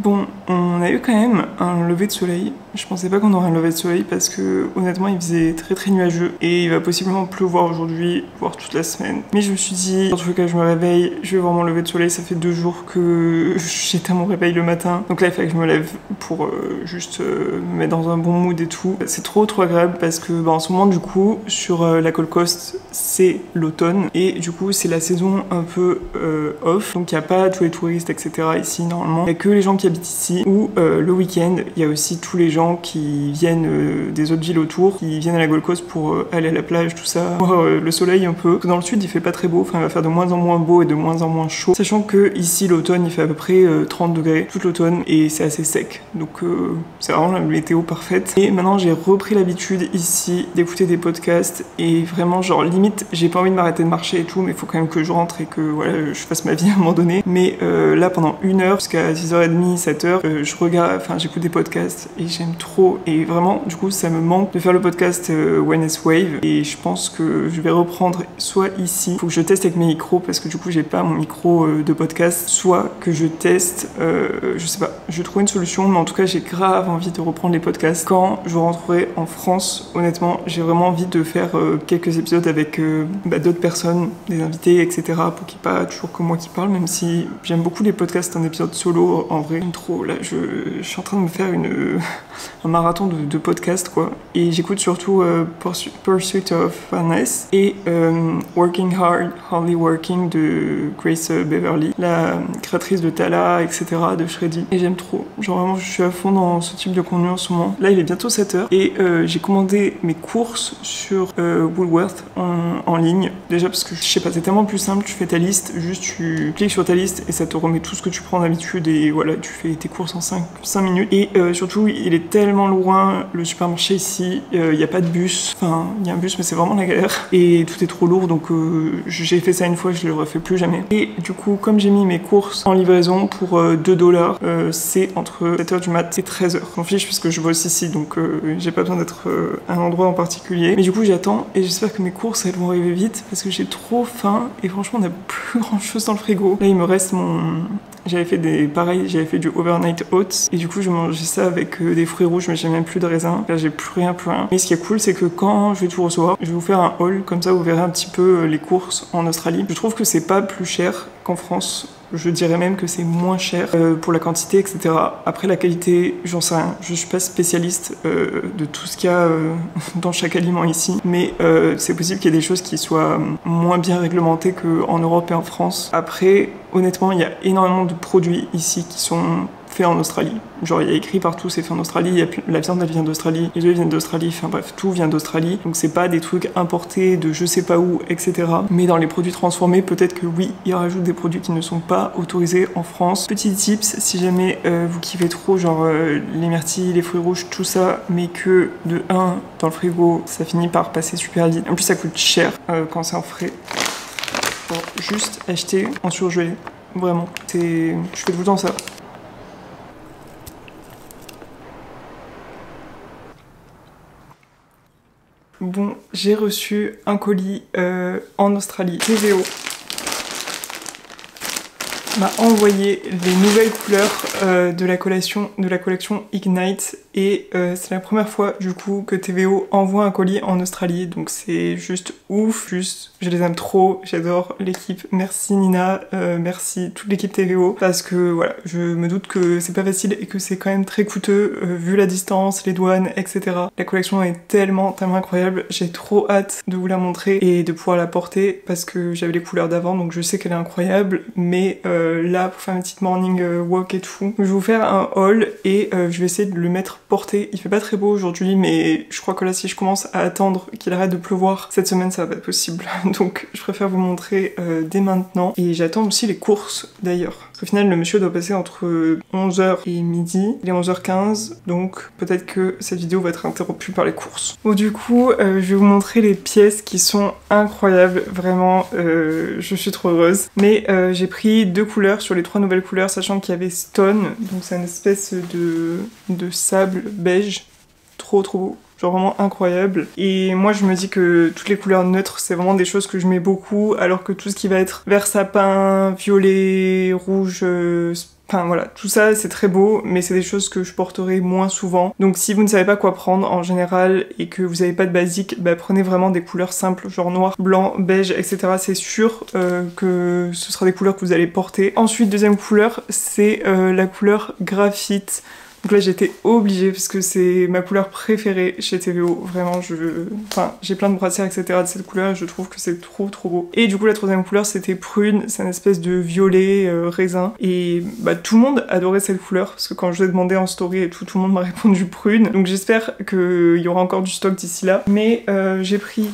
Bon, on a eu quand même un lever de soleil. Je pensais pas qu'on aurait un lever de soleil parce que honnêtement il faisait très nuageux et il va possiblement pleuvoir aujourd'hui, voire toute la semaine. Mais je me suis dit, en tout cas je me réveille, je vais voir mon lever de soleil. Ça fait 2 jours que j'étais à mon réveil le matin. Donc là il fallait que je me lève pour juste me mettre dans un bon mood et tout. C'est trop agréable parce que en ce moment du coup sur la Gold Coast c'est l'automne et du coup c'est la saison un peu off. Donc il n'y a pas tous les touristes etc. ici normalement. Il n'y a que les gens qui habitent ici ou le week-end il y a aussi tous les gens qui viennent des autres villes autour, qui viennent à la Gold Coast pour aller à la plage, tout ça, voir le soleil un peu. Dans le sud il fait pas très beau, enfin il va faire de moins en moins beau et de moins en moins chaud. Sachant que ici l'automne il fait à peu près 30 degrés toute l'automne et c'est assez sec. Donc c'est vraiment la météo parfaite. Et maintenant j'ai repris l'habitude ici d'écouter des podcasts et vraiment genre limite j'ai pas envie de m'arrêter de marcher et tout mais il faut quand même que je rentre et que voilà je fasse ma vie à un moment donné. Mais là pendant 1 heure jusqu'à 6h30, 7h, je regarde, enfin j'écoute des podcasts et j'aime trop et vraiment du coup ça me manque de faire le podcast Wellness Wave et je pense que je vais reprendre soit ici, faut que je teste avec mes micros parce que du coup j'ai pas mon micro de podcast, soit que je teste, je sais pas, je vais trouver une solution mais en tout cas j'ai grave envie de reprendre les podcasts quand je rentrerai en France. Honnêtement j'ai vraiment envie de faire quelques épisodes avec d'autres personnes, des invités etc. pour qu'il n'y ait pas toujours que moi qui parle, même si j'aime beaucoup les podcasts en épisode solo en vrai, trop là je suis en train de me faire un marathon de podcasts quoi et j'écoute surtout Pursuit of Happiness et Working Hard, Hardly Working de Grace Beverly, la créatrice de Tala etc. de Shreddy et j'aime trop, genre vraiment je suis à fond dans ce type de contenu en ce moment. Là il est bientôt 7h et j'ai commandé mes courses sur Woolworth en ligne, déjà parce que je sais pas c'est tellement plus simple, tu fais ta liste, juste tu cliques sur ta liste et ça te remet tout ce que tu prends d'habitude et voilà tu fais tes courses en 5 minutes et surtout il est tellement loin le supermarché ici, il n'y a pas de bus, enfin il y a un bus mais c'est vraiment la galère et tout est trop lourd donc j'ai fait ça une fois, je le refais plus jamais. Et du coup comme j'ai mis mes courses en livraison pour $2, c'est entre 7h du mat et 13h. J'en fiche parce que je bosse ici donc j'ai pas besoin d'être à un endroit en particulier. Mais du coup j'attends et j'espère que mes courses elles vont arriver vite parce que j'ai trop faim et franchement on a plus grand chose dans le frigo. Là il me reste j'avais fait j'avais fait du overnight oats et du coup je mangeais ça avec des fruits rouges mais j'ai même plus de raisin. Là j'ai plus rien. Mais ce qui est cool c'est que quand je vais tout recevoir, je vais vous faire un haul comme ça vous verrez un petit peu les courses en Australie. Je trouve que c'est pas plus cher qu'en France. Je dirais même que c'est moins cher pour la quantité, etc. Après la qualité, j'en sais rien. Je suis pas spécialiste de tout ce qu'il y a dans chaque aliment ici, mais c'est possible qu'il y ait des choses qui soient moins bien réglementées qu'en Europe et en France. Après, honnêtement, il y a énormément de produits ici qui sont faits en Australie. Genre il y a écrit partout c'est fait en Australie, la viande elle vient d'Australie, les œufs viennent d'Australie, enfin bref tout vient d'Australie. Donc c'est pas des trucs importés de je sais pas où, etc. Mais dans les produits transformés peut-être que oui, ils rajoutent des produits qui ne sont pas autorisés en France. Petit tips, si jamais vous kiffez trop genre les myrtilles, les fruits rouges, tout ça, mais que de 1 dans le frigo, ça finit par passer super vite. En plus ça coûte cher quand c'est en frais. Faut juste acheter en surgelé. Vraiment, je fais tout le temps ça. Bon, j'ai reçu un colis en Australie. TVO m'a envoyé les nouvelles couleurs de la collection Ignite et c'est la première fois du coup que TVO envoie un colis en Australie, donc c'est juste ouf, juste je les aime trop, j'adore l'équipe, merci Nina, merci toute l'équipe TVO, parce que voilà, je me doute que c'est pas facile et que c'est quand même très coûteux vu la distance, les douanes, etc. La collection est tellement incroyable, j'ai trop hâte de vous la montrer et de pouvoir la porter parce que j'avais les couleurs d'avant, donc je sais qu'elle est incroyable, mais là pour faire une petite morning walk et tout, je vais vous faire un haul et je vais essayer de le mettre porté. Il fait pas très beau aujourd'hui, mais je crois que là si je commence à attendre qu'il arrête de pleuvoir cette semaine, ça va pas être possible. Donc je préfère vous montrer dès maintenant. Et j'attends aussi les courses d'ailleurs. Au final, le monsieur doit passer entre 11h et midi. Il est 11h15, donc peut-être que cette vidéo va être interrompue par les courses. Bon, du coup, je vais vous montrer les pièces qui sont incroyables. Vraiment, je suis trop heureuse. Mais j'ai pris 2 couleurs sur les 3 nouvelles couleurs, sachant qu'il y avait Stone, donc c'est une espèce de sable beige. Trop beau. Genre vraiment incroyable. Et moi je me dis que toutes les couleurs neutres c'est vraiment des choses que je mets beaucoup, alors que tout ce qui va être vert sapin, violet, rouge, enfin voilà, tout ça c'est très beau, mais c'est des choses que je porterai moins souvent. Donc si vous ne savez pas quoi prendre en général et que vous n'avez pas de basique, bah prenez vraiment des couleurs simples, genre noir, blanc, beige, etc. C'est sûr que ce sera des couleurs que vous allez porter. Ensuite, deuxième couleur, c'est la couleur graphite. Donc là j'étais obligée parce que c'est ma couleur préférée chez TVO, vraiment j'ai plein de brassières etc de cette couleur et je trouve que c'est trop beau. Et du coup la troisième couleur c'était prune, c'est une espèce de violet raisin et bah tout le monde adorait cette couleur parce que quand je l'ai demandé en story et tout le monde m'a répondu prune, donc j'espère qu'il y aura encore du stock d'ici là. Mais j'ai pris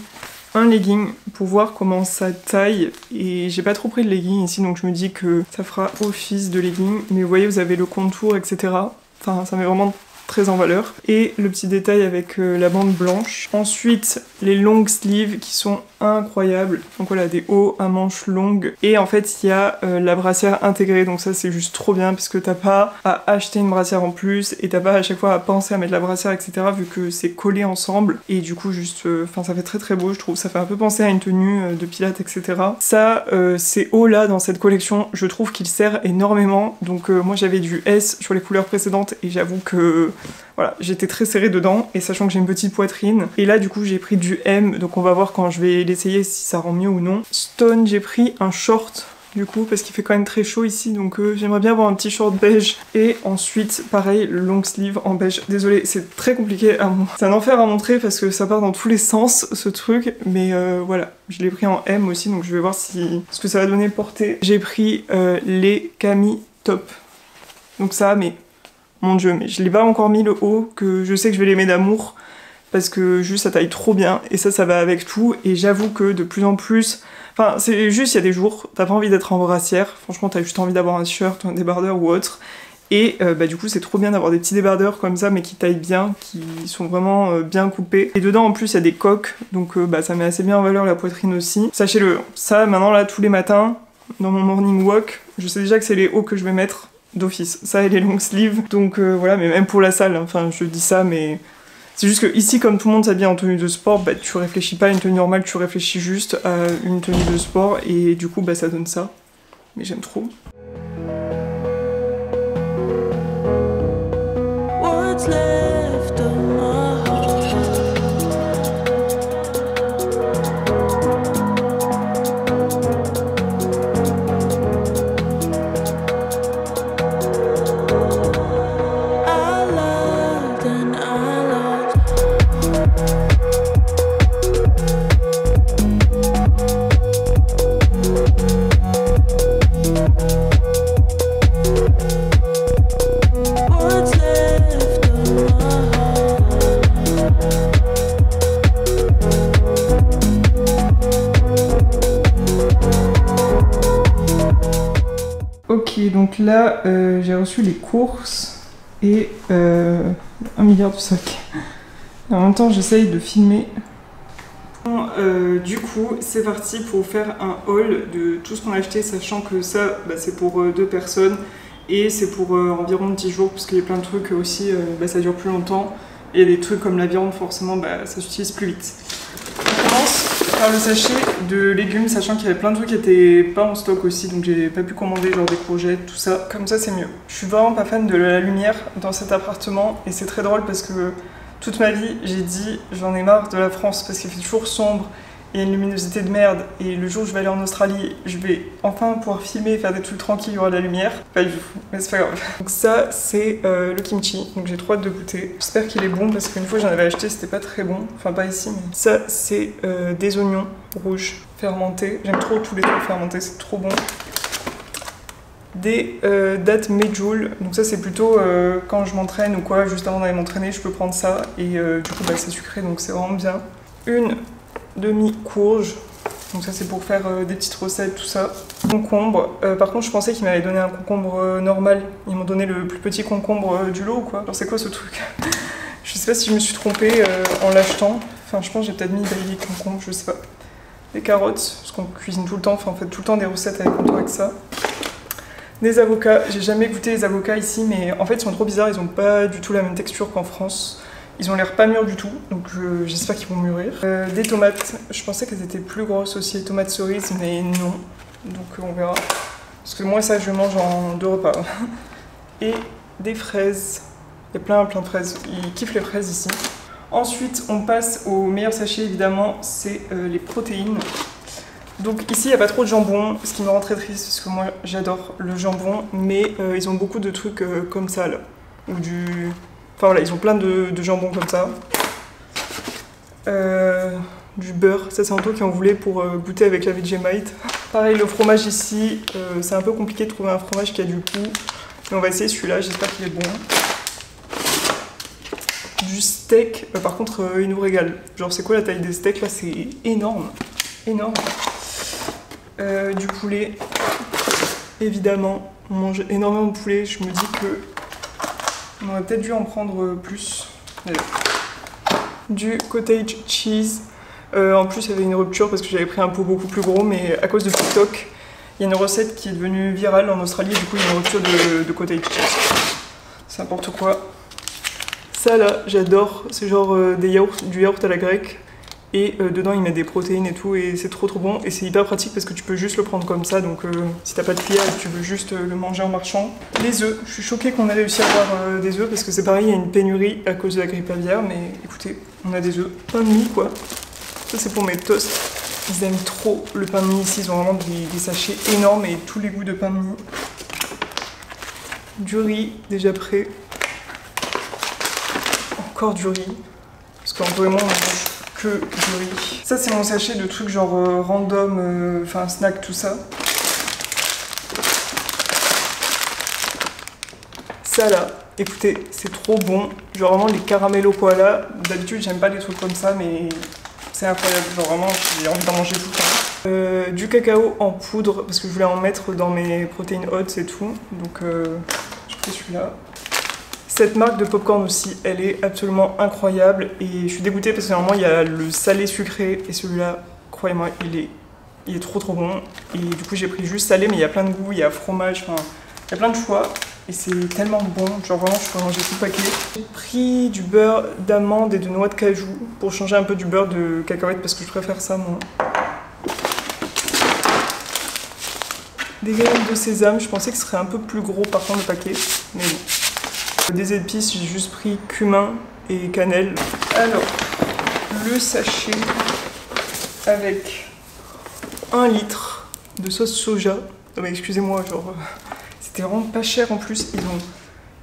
un legging pour voir comment ça taille et j'ai pas trop pris de legging ici donc je me dis que ça fera office de legging, mais vous voyez vous avez le contour etc. Enfin, ça met vraiment très en valeur. Et le petit détail avec la bande blanche. Ensuite, les long sleeves qui sont incroyables. Donc voilà, des hauts à manches longues. Et en fait, il y a la brassière intégrée. Donc ça, c'est juste trop bien parce que t'as pas à acheter une brassière en plus et t'as pas à chaque fois à penser à mettre la brassière, etc. vu que c'est collé ensemble. Et du coup, juste, enfin, ça fait très beau, je trouve. Ça fait un peu penser à une tenue de pilates, etc. Ça, ces hauts là dans cette collection, je trouve qu'il sert énormément. Donc moi, j'avais du S sur les couleurs précédentes et j'avoue que voilà, j'étais très serrée dedans et sachant que j'ai une petite poitrine. Et là du coup j'ai pris du M, donc on va voir quand je vais l'essayer si ça rend mieux ou non. Stone, j'ai pris un short du coup parce qu'il fait quand même très chaud ici, donc j'aimerais bien avoir un petit short beige. Et ensuite pareil, le long sleeve en beige. Désolée, c'est très compliqué à montrer. C'est un enfer à montrer parce que ça part dans tous les sens ce truc, mais voilà. Je l'ai pris en M aussi, donc je vais voir ce que ça va donner porter. J'ai pris les Camille Top. Donc ça, mais mon dieu, mais je l'ai pas encore mis le haut, que je sais que je vais l'aimer d'amour, parce que juste ça taille trop bien, et ça va avec tout, et j'avoue que de plus en plus, enfin c'est juste il y a des jours, t'as pas envie d'être en brassière, franchement t'as juste envie d'avoir un t-shirt, un débardeur ou autre, et bah du coup c'est trop bien d'avoir des petits débardeurs comme ça, mais qui taillent bien, qui sont vraiment bien coupés, et dedans en plus il y a des coques, donc bah ça met assez bien en valeur la poitrine aussi. Sachez-le, ça maintenant là tous les matins, dans mon morning walk, je sais déjà que c'est les hauts que je vais mettre, d'office, ça et les long sleeves, donc voilà, mais même pour la salle, enfin je dis ça, mais c'est juste que ici comme tout le monde s'habille en tenue de sport, bah tu réfléchis pas à une tenue normale, tu réfléchis juste à une tenue de sport et du coup bah ça donne ça, mais j'aime trop. What's left of my heart? Ok, donc là j'ai reçu les courses et 1 milliard de sacs. En même temps j'essaye de filmer. Bon, du coup c'est parti pour faire un haul de tout ce qu'on a acheté, sachant que ça bah, c'est pour 2 personnes et c'est pour environ 10 jours parce qu'il y a plein de trucs aussi, bah, ça dure plus longtemps et des trucs comme la viande forcément bah, ça s'utilise plus vite. On commence faire le sachet de légumes, sachant qu'il y avait plein de trucs qui étaient pas en stock aussi, donc j'ai pas pu commander genre des courgettes, tout ça. Comme ça c'est mieux. Je suis vraiment pas fan de la lumière dans cet appartement et c'est très drôle parce que toute ma vie j'ai dit j'en ai marre de la France parce qu'il fait toujours sombre et une luminosité de merde, et le jour où je vais aller en Australie, je vais enfin pouvoir filmer et faire des trucs tranquilles, il y aura de la lumière. Pas du tout, mais c'est pas grave. Donc ça c'est le kimchi, donc j'ai trop hâte de goûter. J'espère qu'il est bon parce qu'une fois j'en avais acheté, c'était pas très bon, enfin pas ici, mais ça c'est des oignons rouges fermentés. J'aime trop tous les trucs fermentés, c'est trop bon. Des dattes medjool, donc ça c'est plutôt quand je m'entraîne ou quoi, juste avant d'aller m'entraîner, je peux prendre ça et du coup bah, c'est sucré donc c'est vraiment bien. Une demi-courge, donc ça c'est pour faire des petites recettes, tout ça. Concombre, par contre je pensais qu'ils m'avaient donné un concombre normal, ils m'ont donné le plus petit concombre du lot quoi. Alors c'est quoi ce truc? Je sais pas si je me suis trompée en l'achetant, enfin je pense que j'ai peut-être mis basilic concombre, je sais pas. Des carottes, parce qu'on cuisine tout le temps, enfin on fait tout le temps des recettes avec ça. Des avocats, j'ai jamais goûté les avocats ici, mais en fait ils sont trop bizarres, ils ont pas du tout la même texture qu'en France. Ils ont l'air pas mûrs du tout, donc j'espère qu'ils vont mûrir. Des tomates, je pensais qu'elles étaient plus grosses aussi, tomates cerises, mais non. Donc on verra. Parce que moi ça je mange en 2 repas. Et des fraises. Il y a plein de fraises. Ils kiffent les fraises ici. Ensuite on passe au meilleur sachet évidemment, c'est les protéines. Donc ici il n'y a pas trop de jambon, ce qui me rend très triste parce que moi j'adore le jambon, mais ils ont beaucoup de trucs comme ça là. Ou du... Enfin voilà, ils ont plein de jambon comme ça. Du beurre, ça c'est un truc qui en voulait pour goûter avec la Vegemite. Pareil, le fromage ici, c'est un peu compliqué de trouver un fromage qui a du goût. Mais on va essayer celui-là, j'espère qu'il est bon. Du steak, par contre il nous régale. Genre c'est quoi la taille des steaks là? C'est énorme. Énorme. Du poulet, évidemment, on mange énormément de poulet, je me dis que on aurait peut-être dû en prendre plus. Du cottage cheese. En plus, il y avait une rupture parce que j'avais pris un pot beaucoup plus gros, mais à cause de TikTok, il y a une recette qui est devenue virale en Australie, du coup, il y a une rupture de cottage cheese. C'est n'importe quoi. Ça là, j'adore. C'est genre du yaourt à la grecque. Et dedans, ils mettent des protéines et tout, et c'est trop bon. Et c'est hyper pratique parce que tu peux juste le prendre comme ça. Donc, si t'as pas de cuillère, tu veux juste le manger en marchant. Les œufs, je suis choquée qu'on ait réussi à avoir des œufs parce que c'est pareil, il y a une pénurie à cause de la grippe aviaire. Mais écoutez, on a des œufs. Pain de mie, quoi. Ça, c'est pour mes toasts. Ils aiment trop le pain de mie ici. Ils ont vraiment des sachets énormes et tous les goûts de pain de mie. Du riz, déjà prêt. Encore du riz. Parce qu'entre moi, on mange que du riz. Ça c'est mon sachet de trucs genre random, enfin snack, tout ça. Ça là, écoutez, c'est trop bon. Genre vraiment les caramels au koala. D'habitude j'aime pas les trucs comme ça, mais c'est incroyable. Genre vraiment j'ai envie d'en manger tout le temps. Du cacao en poudre, parce que je voulais en mettre dans mes protéines hautes et tout. Donc je fais celui-là. Cette marque de popcorn aussi, elle est absolument incroyable et je suis dégoûtée parce que normalement il y a le salé sucré et celui-là, croyez-moi, il est trop bon. Et du coup j'ai pris juste salé, mais il y a plein de goûts, il y a fromage, enfin il y a plein de choix et c'est tellement bon, genre vraiment je peux manger tout le paquet. J'ai pris du beurre d'amande et de noix de cajou pour changer un peu du beurre de cacahuète parce que je préfère ça moi. Des graines de sésame, je pensais que ce serait un peu plus gros par contre le paquet, mais bon. Des épices, j'ai juste pris cumin et cannelle. Alors, le sachet avec 1 litre de sauce soja. Non mais excusez-moi, genre, c'était vraiment pas cher en plus.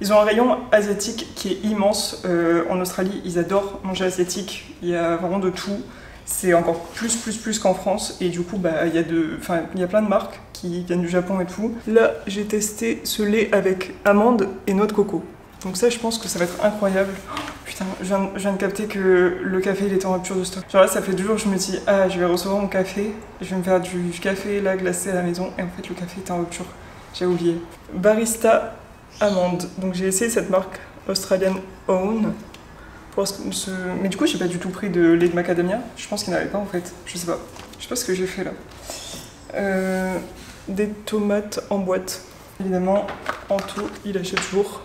Ils ont un rayon asiatique qui est immense. En Australie, ils adorent manger asiatique. Il y a vraiment de tout. C'est encore plus qu'en France. Et du coup, bah, il y a plein de marques qui viennent du Japon et tout. Là, j'ai testé ce lait avec amandes et noix de coco. Donc ça, je pense que ça va être incroyable. Oh, putain, je viens de capter que le café, il était en rupture de stock. Genre là, ça fait 2 jours que je me dis, ah, je vais recevoir mon café. Je vais me faire du café là glacé à la maison. Et en fait, le café était en rupture. J'ai oublié. Barista Amande. Donc j'ai essayé cette marque Australian Own. Mais du coup, j'ai pas du tout pris de lait de macadamia. Je pense qu'il n'y en avait pas en fait. Je sais pas. Je sais pas ce que j'ai fait là. Des tomates en boîte. Évidemment, Anto, il achète toujours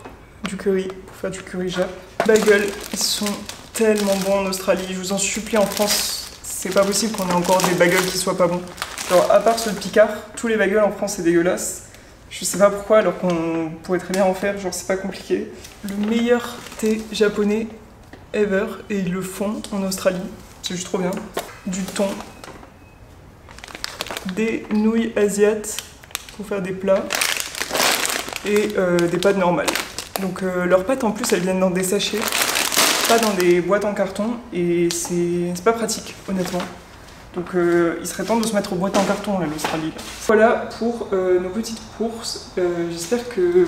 du curry pour faire du curry jap. Bagel, ils sont tellement bons en Australie. Je vous en supplie, en France, c'est pas possible qu'on ait encore des bagels qui soient pas bons. Genre, à part ceux de Picard, tous les bagels en France c'est dégueulasse. Je sais pas pourquoi, alors qu'on pourrait très bien en faire, genre c'est pas compliqué. Le meilleur thé japonais ever, et ils le font en Australie, c'est juste trop bien. Du thon, des nouilles asiates pour faire des plats, et des pâtes normales. Donc leurs pâtes en plus elles viennent dans des sachets, pas dans des boîtes en carton, et c'est pas pratique honnêtement. Donc il serait temps de se mettre aux boîtes en carton là, l'Australie. Voilà pour nos petites courses. J'espère que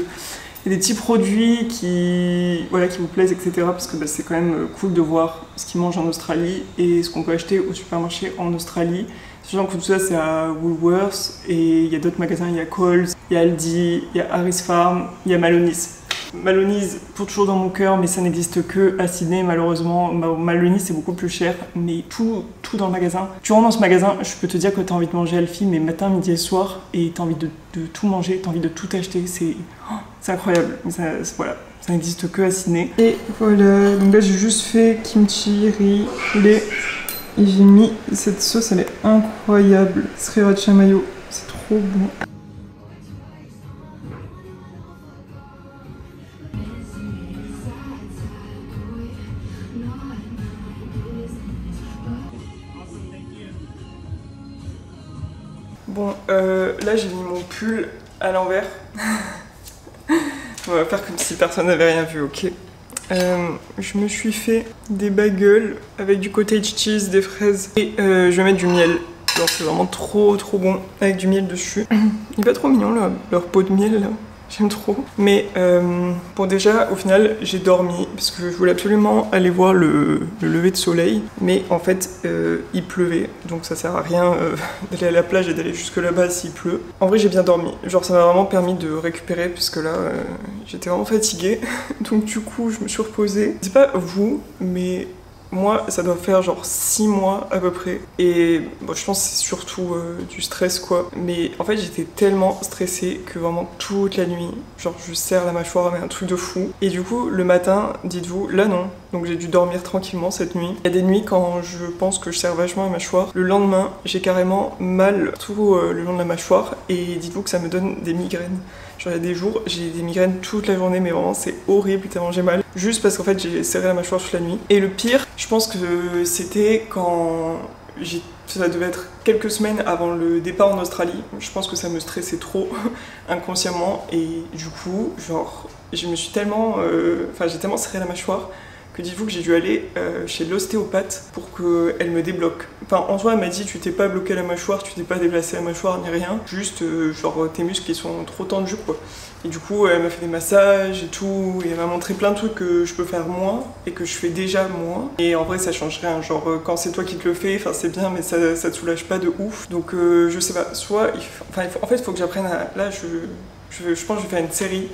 y a des petits produits qui vous plaisent, etc. Parce que c'est quand même cool de voir ce qu'ils mangent en Australie et ce qu'on peut acheter au supermarché en Australie. Sachant que tout ça c'est à Woolworths, et il y a d'autres magasins, il y a Coles, il y a Aldi, il y a Harris Farm, il y a Maloney's. Maloney's pour toujours dans mon cœur, mais ça n'existe que à Sydney malheureusement. Maloney's c'est beaucoup plus cher, mais tout dans le magasin. Tu rentres dans ce magasin, je peux te dire que tu as envie de manger Alfie, mais matin, midi et soir, et tu as envie de tout manger, tu as envie de tout acheter, c'est incroyable. Mais voilà, ça n'existe que à Sydney. Et voilà, donc là j'ai juste fait kimchi, riz, poulet, et j'ai mis cette sauce, elle est incroyable. Sriracha mayo, c'est trop bon. Bon, là j'ai mis mon pull à l'envers. On va faire comme si personne n'avait rien vu, ok. Je me suis fait des bagels avec du cottage cheese, des fraises, et je vais mettre du miel. Genre c'est vraiment trop bon avec du miel dessus. Il est pas trop mignon là, leur pot de miel là. J'aime trop. Mais bon déjà au final j'ai dormi parce que je voulais absolument aller voir le lever de soleil. Mais en fait il pleuvait, donc ça sert à rien d'aller à la plage et d'aller jusque là-bas s'il pleut. En vrai j'ai bien dormi, genre ça m'a vraiment permis de récupérer puisque là j'étais vraiment fatiguée. Donc du coup je me suis reposée. C'est pas vous, mais moi, ça doit faire genre 6 mois à peu près. Et bon, je pense que c'est surtout du stress quoi. Mais en fait, j'étais tellement stressée que vraiment toute la nuit, genre je serre la mâchoire, mais un truc de fou. Et du coup, le matin, dites-vous, là non. Donc j'ai dû dormir tranquillement cette nuit. Il y a des nuits quand je pense que je serre vachement la mâchoire. Le lendemain, j'ai carrément mal tout le long de la mâchoire. Et dites-vous que ça me donne des migraines. Genre il y a des jours, j'ai des migraines toute la journée, mais vraiment c'est horrible, tellement j'ai mal. Juste parce qu'en fait j'ai serré la mâchoire toute la nuit. Et le pire, je pense que c'était quand ça devait être quelques semaines avant le départ en Australie. Je pense que ça me stressait trop inconsciemment. Et du coup, genre, je me suis tellement... j'ai tellement serré la mâchoire que dites-vous que j'ai dû aller chez l'ostéopathe pour qu'elle me débloque. Enfin, en soi, elle m'a dit tu t'es pas bloqué la mâchoire, tu t'es pas déplacé la mâchoire ni rien, juste genre tes muscles qui sont trop tendus quoi. Et du coup, elle m'a fait des massages et tout, et elle m'a montré plein de trucs que je peux faire moins et que je fais déjà moins. Et en vrai, ça change rien. Genre, quand c'est toi qui te le fais, enfin c'est bien, mais ça te soulage pas de ouf. Donc, je sais pas. Soit, en fait, il faut que j'apprenne à. Là, je pense que je vais faire une série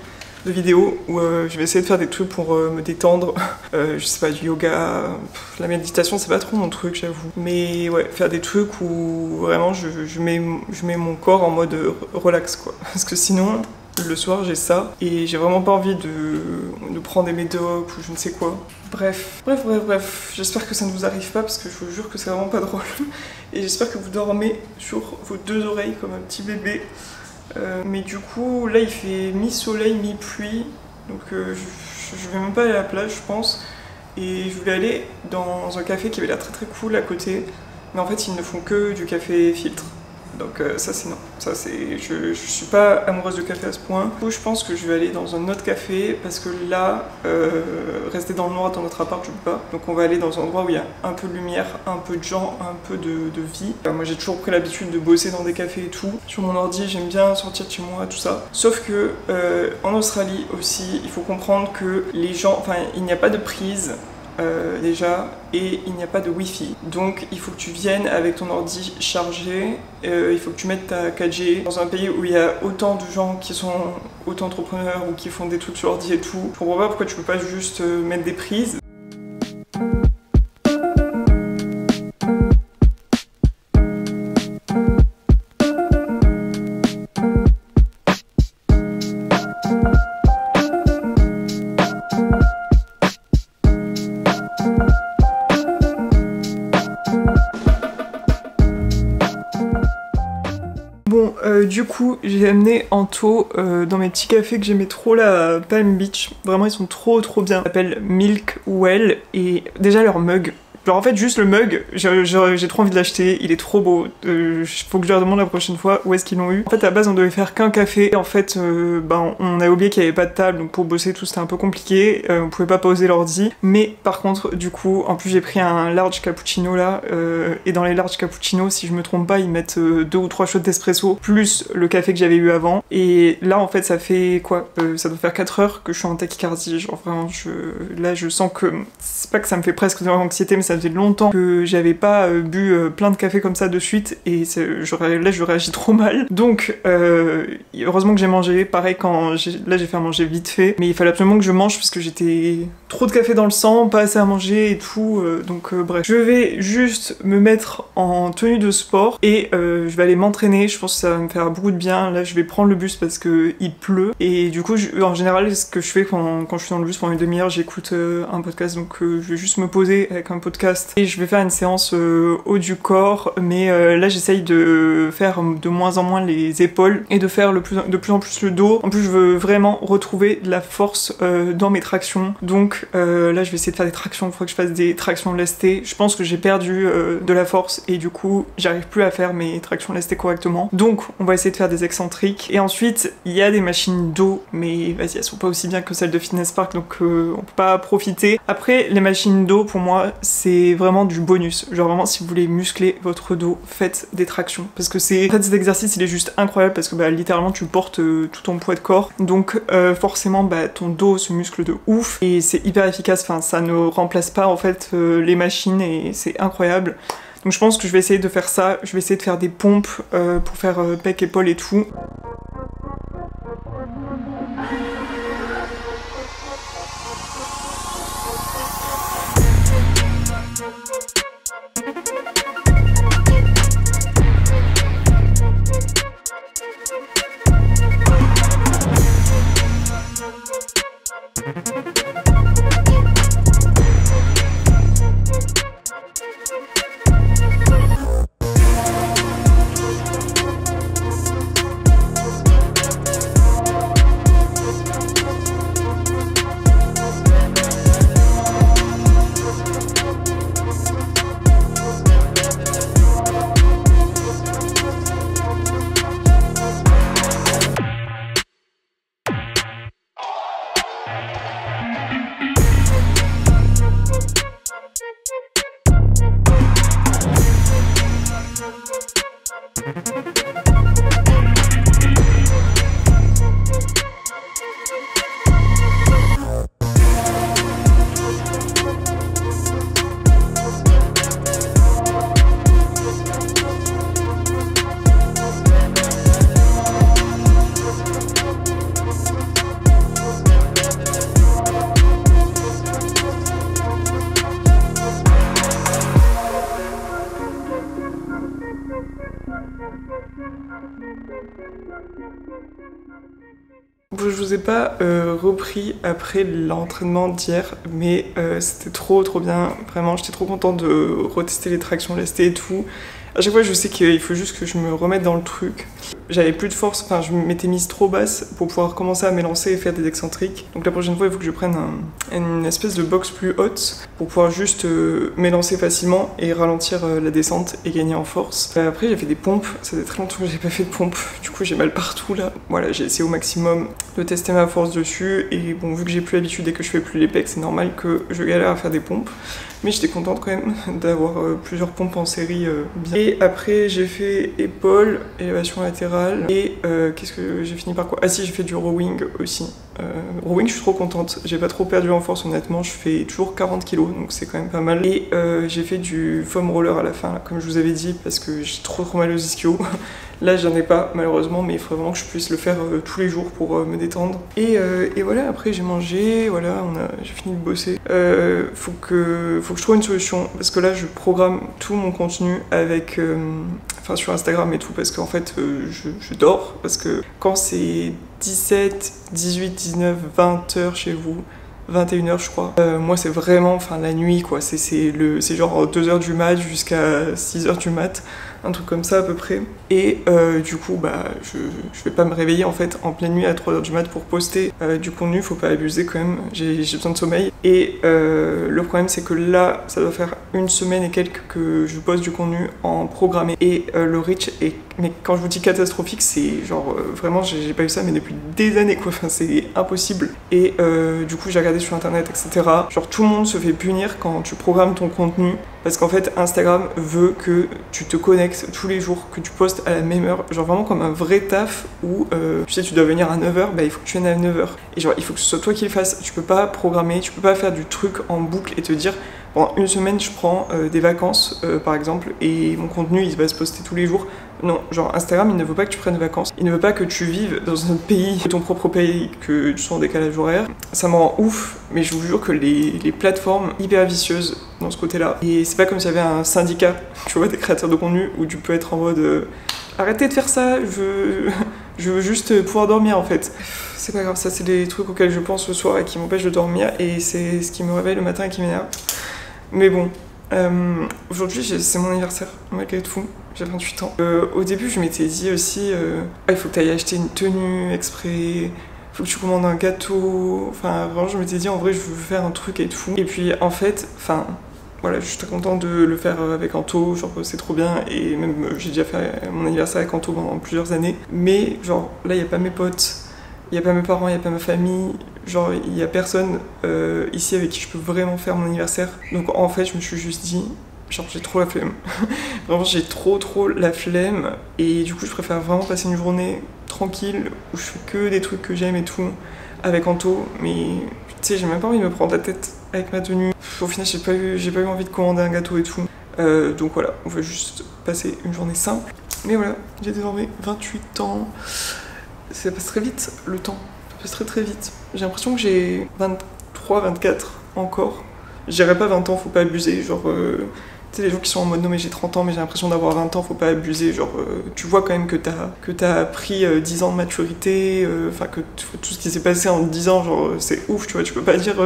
de vidéos où je vais essayer de faire des trucs pour me détendre. Je sais pas, du yoga, la méditation c'est pas trop mon truc j'avoue. Mais ouais, faire des trucs où vraiment je mets mon corps en mode relax quoi. Parce que sinon, le soir j'ai ça et j'ai vraiment pas envie de prendre des médocs ou je ne sais quoi. Bref. J'espère que ça ne vous arrive pas parce que je vous jure que c'est vraiment pas drôle. Et j'espère que vous dormez sur vos deux oreilles comme un petit bébé. Mais du coup, là il fait mi-soleil, mi-pluie, donc je vais même pas aller à la plage, je pense. Et je voulais aller dans un café qui avait l'air très cool à côté, mais en fait ils ne font que du café filtre. Donc ça c'est non, ça c'est, je suis pas amoureuse de café à ce point. Du coup je pense que je vais aller dans un autre café parce que là, rester dans le noir dans notre appart je peux pas. Donc on va aller dans un endroit où il y a un peu de lumière, un peu de gens, un peu de vie. Moi j'ai toujours pris l'habitude de bosser dans des cafés et tout. Sur mon ordi j'aime bien sortir de chez moi, tout ça. Sauf que en Australie aussi, il faut comprendre que les gens, enfin il n'y a pas de prise. Déjà, et il n'y a pas de wifi, donc il faut que tu viennes avec ton ordi chargé, il faut que tu mettes ta 4G dans un pays où il y a autant de gens qui sont auto-entrepreneurs ou qui font des trucs sur ordi et tout. Je comprends pas pourquoi tu peux pas juste mettre des prises. Du coup, j'ai amené Anto dans mes petits cafés que j'aimais trop là à Palm Beach. Vraiment, ils sont trop bien. Ils s'appellent Milk Well et déjà leur mug. Genre en fait juste le mug, j'ai trop envie de l'acheter, il est trop beau, faut que je leur demande la prochaine fois où est-ce qu'ils l'ont eu. En fait à la base on devait faire qu'un café, en fait on a oublié qu'il n'y avait pas de table, donc pour bosser tout c'était un peu compliqué, on pouvait pas poser l'ordi, mais par contre du coup en plus j'ai pris un large cappuccino là, et dans les large cappuccinos si je me trompe pas ils mettent 2 ou 3 shots d'espresso, plus le café que j'avais eu avant, et là en fait ça fait quoi, ça doit faire 4 heures que je suis en tachycardie, genre vraiment là je sens que, c'est pas que ça me fait presque de l'anxiété mais ça faisait longtemps que j'avais pas bu plein de café comme ça de suite et là je réagis trop mal. Donc heureusement que j'ai mangé, pareil là j'ai fait à manger vite fait, mais il fallait absolument que je mange parce que j'étais trop de café dans le sang, pas assez à manger et tout, donc bref. Je vais juste me mettre en tenue de sport et je vais aller m'entraîner, je pense que ça va me faire beaucoup de bien. Là je vais prendre le bus parce que il pleut et du coup en général ce que je fais quand je suis dans le bus pendant une demi-heure, j'écoute un podcast, donc je vais juste me poser avec un podcast et je vais faire une séance haut du corps, mais là j'essaye de faire de moins en moins les épaules et de faire de plus en plus le dos. En plus je veux vraiment retrouver de la force dans mes tractions, donc là je vais essayer de faire des tractions, il faut que je fasse des tractions lestées. Je pense que j'ai perdu de la force et du coup j'arrive plus à faire mes tractions lestées correctement, donc on va essayer de faire des excentriques. Et ensuite il y a des machines dos, mais vas-y elles sont pas aussi bien que celles de Fitness Park, donc on peut pas profiter. Après les machines dos pour moi c'est vraiment du bonus, genre vraiment si vous voulez muscler votre dos, faites des tractions, parce que en fait cet exercice il est juste incroyable parce que littéralement tu portes tout ton poids de corps, donc forcément ton dos se muscle de ouf et c'est hyper efficace, enfin ça ne remplace pas en fait les machines et c'est incroyable. Donc je pense que je vais essayer de faire ça, je vais essayer de faire des pompes pour faire pec, épaule et tout. Je vous ai pas repris après l'entraînement d'hier, mais c'était trop bien, vraiment j'étais trop contente de retester les tractions lestées et tout. À chaque fois je sais qu'il faut juste que je me remette dans le truc. J'avais plus de force, enfin je m'étais mise trop basse pour pouvoir commencer à m'élancer et faire des excentriques. Donc la prochaine fois il faut que je prenne une espèce de box plus haute pour pouvoir juste m'élancer facilement et ralentir la descente et gagner en force. Après j'ai fait des pompes, ça fait très longtemps que j'ai pas fait de pompes, du coup j'ai mal partout là. Voilà, j'ai essayé au maximum de tester ma force dessus et bon vu que j'ai plus l'habitude et que je fais plus les pecs, c'est normal que je galère à faire des pompes. Mais j'étais contente quand même d'avoir plusieurs pompes en série bien. Et après j'ai fait épaules, élévation latérale et qu'est-ce que j'ai fini par quoi? Ah si, j'ai fait du rowing aussi. Rowing je suis trop contente, j'ai pas trop perdu en force honnêtement, je fais toujours 40 kg donc c'est quand même pas mal. Et j'ai fait du foam roller à la fin là, comme je vous avais dit, parce que j'ai trop mal aux ischios. Là j'en ai pas malheureusement, mais il faudrait vraiment que je puisse le faire tous les jours pour me détendre. Et voilà, après j'ai mangé, voilà, j'ai fini de bosser. Faut que je trouve une solution, parce que là je programme tout mon contenu avec, enfin sur Instagram et tout, parce qu'en fait je dors, parce que quand c'est 17, 18, 19, 20 heures chez vous, 21h je crois. Moi c'est vraiment la nuit quoi, c'est genre 2h du mat jusqu'à 6h du mat. un truc comme ça à peu près. Et du coup, bah, je vais pas me réveiller en fait en pleine nuit à 3h du mat pour poster du contenu, faut pas abuser quand même, j'ai besoin de sommeil. Et le problème c'est que là, ça doit faire une semaine et quelques que je poste du contenu en programmé. Et le reach est, mais quand je vous dis catastrophique, c'est genre vraiment, j'ai pas eu ça mais depuis des années quoi, enfin c'est impossible. Et du coup, j'ai regardé sur internet, etc. Genre tout le monde se fait punir quand tu programmes ton contenu. Parce qu'en fait, Instagram veut que tu te connectes tous les jours, que tu postes à la même heure. Genre vraiment comme un vrai taf où, tu sais, tu dois venir à 9h, bah il faut que tu viennes à 9h. Et genre, il faut que ce soit toi qui le fasses. Tu peux pas programmer, tu peux pas faire du truc en boucle et te dire, pendant une semaine, je prends des vacances, par exemple, et mon contenu, il va se poster tous les jours. Non, genre Instagram, il ne veut pas que tu prennes des vacances. Il ne veut pas que tu vives dans un pays, ton propre pays, que tu sois en décalage horaire. Ça me rend ouf, mais je vous jure que les plateformes hyper vicieuses dans ce côté-là. Et c'est pas comme s'il y avait un syndicat, tu vois, des créateurs de contenu, où tu peux être en mode arrêtez de faire ça, je veux juste pouvoir dormir en fait. C'est pas grave, ça c'est des trucs auxquels je pense ce soir et qui m'empêchent de dormir, et c'est ce qui me réveille le matin et qui m'énerve. Mais bon, aujourd'hui c'est mon anniversaire, malgré tout. J'ai 28 ans. Au début, je m'étais dit aussi, il faut que tu ailles acheter une tenue exprès, faut que tu commandes un gâteau. Enfin, vraiment, je m'étais dit, en vrai, je veux faire un truc et tout. Et puis, en fait, enfin, voilà, je suis très contente de le faire avec Anto, genre, c'est trop bien. Et même, j'ai déjà fait mon anniversaire avec Anto pendant plusieurs années. Mais, genre, là, il n'y a pas mes potes, il n'y a pas mes parents, il n'y a pas ma famille. Genre, il n'y a personne ici avec qui je peux vraiment faire mon anniversaire. Donc, en fait, je me suis juste dit, genre j'ai trop la flemme. Vraiment j'ai trop la flemme, et du coup je préfère vraiment passer une journée tranquille où je fais que des trucs que j'aime et tout avec Anto, mais tu sais j'ai même pas envie de me prendre la tête avec ma tenue. Au final j'ai pas eu envie de commander un gâteau et tout. Donc voilà, on va juste passer une journée simple. Mais voilà, j'ai désormais 28 ans. Ça passe très vite le temps, ça passe très vite. J'ai l'impression que j'ai 23, 24 encore. Je dirais pas 20 ans, faut pas abuser, genre tu sais, les gens qui sont en mode non mais j'ai 30 ans mais j'ai l'impression d'avoir 20 ans, faut pas abuser, genre tu vois quand même que t'as pris 10 ans de maturité, enfin que tout ce qui s'est passé en 10 ans, genre c'est ouf, tu vois, tu peux pas dire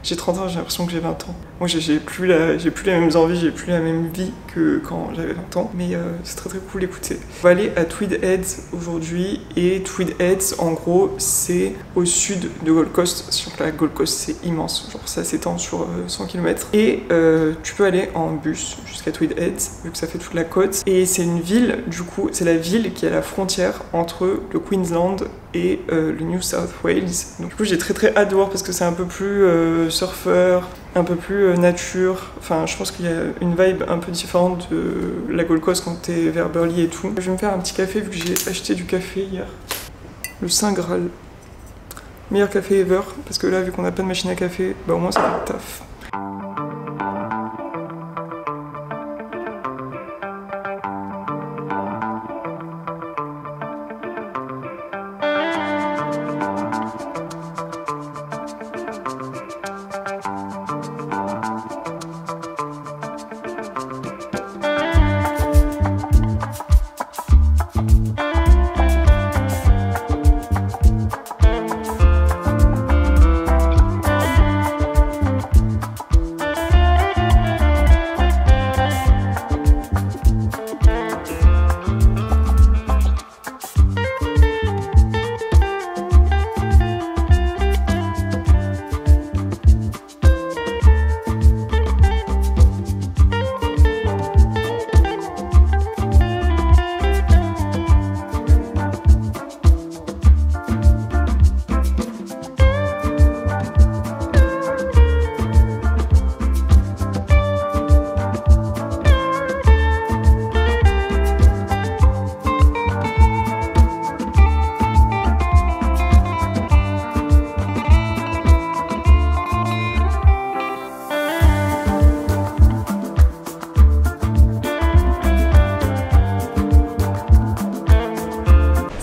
j'ai 30 ans, j'ai l'impression que j'ai 20 ans. Moi j'ai plus les mêmes envies, j'ai plus la même vie que quand j'avais 20 ans, mais c'est très cool d'écouter. On va aller à Tweed Heads aujourd'hui, et Tweed Heads en gros c'est au sud de Gold Coast. Sur la Gold Coast c'est immense, genre ça s'étend sur 100 km, et tu peux aller en bus jusqu'à Tweed Heads vu que ça fait toute la côte, et c'est une ville, du coup c'est la ville qui est à la frontière entre le Queensland et le New South Wales. Donc du coup j'ai très hâte de voir parce que c'est un peu plus surfeur, un peu plus nature. Enfin je pense qu'il y a une vibe un peu différente de la Gold Coast quand t'es vers Burleigh et tout. Je vais me faire un petit café vu que j'ai acheté du café hier. Le Saint Graal. Meilleur café ever, parce que là vu qu'on n'a pas de machine à café, bah au moins ça fait le taf.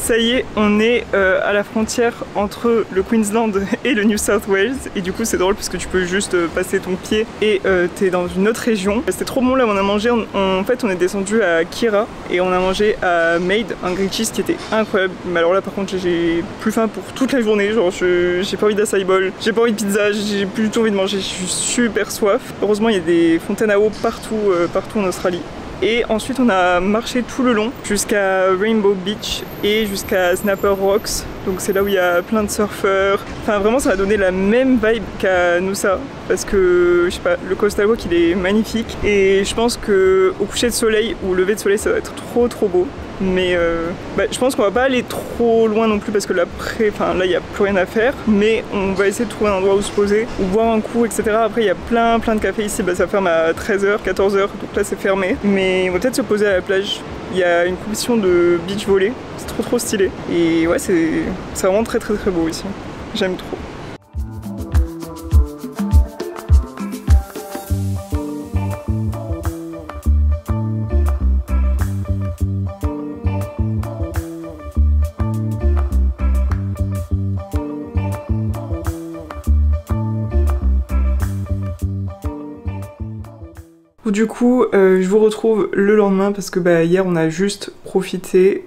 Ça y est, on est à la frontière entre le Queensland et le New South Wales, et du coup c'est drôle parce que tu peux juste passer ton pied et t'es dans une autre région. C'était trop bon là, on a mangé, en fait on est descendu à Kira et on a mangé à Made, un grilled cheese qui était incroyable. Mais alors là par contre j'ai plus faim pour toute la journée, genre j'ai pas envie d'acai bowl, j'ai pas envie de pizza, j'ai plus du tout envie de manger, je suis super soif. Heureusement il y a des fontaines à eau partout en Australie. Et ensuite on a marché tout le long jusqu'à Rainbow Beach et jusqu'à Snapper Rocks. Donc c'est là où il y a plein de surfeurs. Enfin vraiment ça a donné la même vibe qu'à Noosa. Parce que je sais pas, le Coastal Walk il est magnifique. Et je pense que au coucher de soleil ou au lever de soleil ça va être trop beau. Mais je pense qu'on va pas aller trop loin non plus parce que là il n'y a plus rien à faire. Mais on va essayer de trouver un endroit où se poser, ou boire un coup, etc. Après il y a plein de cafés ici, ça ferme à 13h, 14h, donc là c'est fermé. Mais on va peut-être se poser à la plage. Il y a une compétition de beach volley, c'est trop stylé. Et ouais c'est vraiment très beau ici. J'aime trop. Du coup, je vous retrouve le lendemain parce que hier on a juste profité.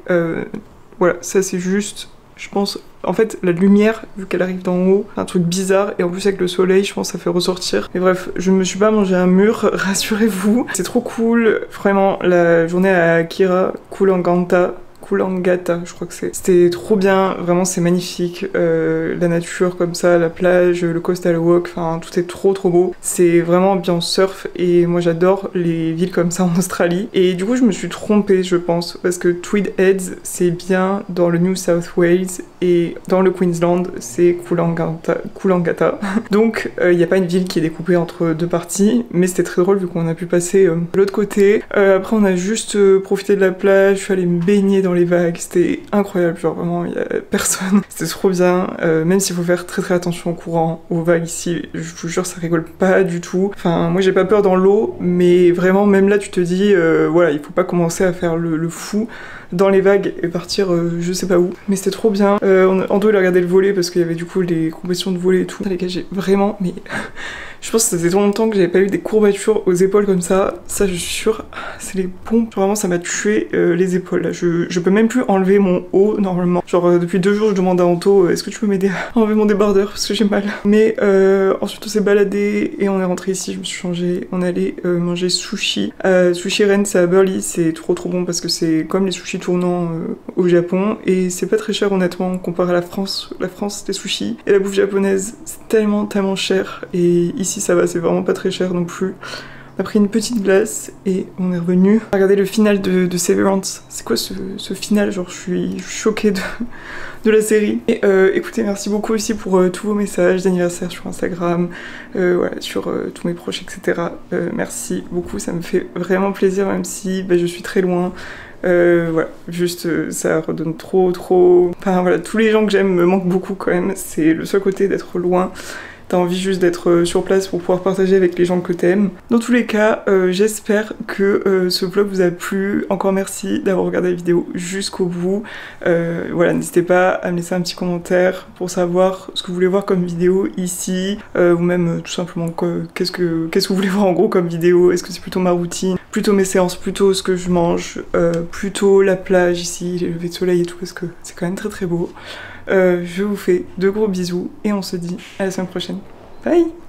Voilà, ça c'est juste, je pense, en fait la lumière, vu qu'elle arrive d'en haut, un truc bizarre, et en plus avec le soleil, je pense que ça fait ressortir. Mais bref, je me suis pas mangé un mur, rassurez-vous. C'est trop cool, vraiment, la journée à Kira Coolangatta, je crois que c'est. C'était trop bien, vraiment c'est magnifique, la nature comme ça, la plage, le Coastal Walk, enfin tout est trop beau. C'est vraiment ambiance surf et moi j'adore les villes comme ça en Australie. Et du coup je me suis trompée je pense, parce que Tweed Heads c'est bien dans le New South Wales et dans le Queensland c'est Coolangatta. Donc il n'y a pas une ville qui est découpée entre deux parties, mais c'était très drôle vu qu'on a pu passer de l'autre côté. Après on a juste profité de la plage, je suis allée me baigner dans les vagues, c'était incroyable, genre vraiment il y a personne, c'était trop bien, même s'il faut faire très attention au courant, aux vagues ici, je vous jure ça rigole pas du tout. Enfin moi j'ai pas peur dans l'eau, mais vraiment même là tu te dis voilà, il faut pas commencer à faire le fou dans les vagues et partir je sais pas où, mais c'était trop bien. Ando il a regardé le volley parce qu'il y avait du coup les compétitions de volley et tout. Les gars j'ai vraiment, mais je pense que ça faisait trop longtemps que j'avais pas eu des courbatures aux épaules comme ça. Ça, je suis sûre, c'est les pompes. Vraiment, ça m'a tué les épaules. Là. Je peux même plus enlever mon haut normalement. Genre, depuis 2 jours, je demande à Anto est-ce que tu peux m'aider à enlever mon débardeur parce que j'ai mal. Mais ensuite, on s'est baladé et on est rentré ici. Je me suis changée. On est allé manger sushi. Sushi Ren, c'est à Burleigh. C'est trop bon parce que c'est comme les sushis tournants au Japon. Et c'est pas très cher, honnêtement, comparé à la France. La France, des sushis. Et la bouffe japonaise, c'est tellement cher. Et ici, ça va, c'est vraiment pas très cher non plus. On a pris une petite glace et on est revenu. Regardez le final de Severance. C'est quoi ce final? Genre je suis choquée de la série. Et écoutez, merci beaucoup aussi pour tous vos messages d'anniversaire sur Instagram, voilà, sur tous mes proches, etc. Merci beaucoup, ça me fait vraiment plaisir même si je suis très loin. Voilà, juste ça redonne trop. Enfin voilà, tous les gens que j'aime me manquent beaucoup quand même. C'est le seul côté d'être loin. T'as envie juste d'être sur place pour pouvoir partager avec les gens que t'aimes. Dans tous les cas, j'espère que ce vlog vous a plu. Encore merci d'avoir regardé la vidéo jusqu'au bout. Voilà, n'hésitez pas à me laisser un petit commentaire pour savoir ce que vous voulez voir comme vidéo ici. Ou même tout simplement qu'est-ce que vous voulez voir en gros comme vidéo. Est-ce que c'est plutôt ma routine, plutôt mes séances, plutôt ce que je mange, plutôt la plage ici, les levées de soleil et tout, parce que c'est quand même très beau. Je vous fais de gros bisous et on se dit à la semaine prochaine. Bye!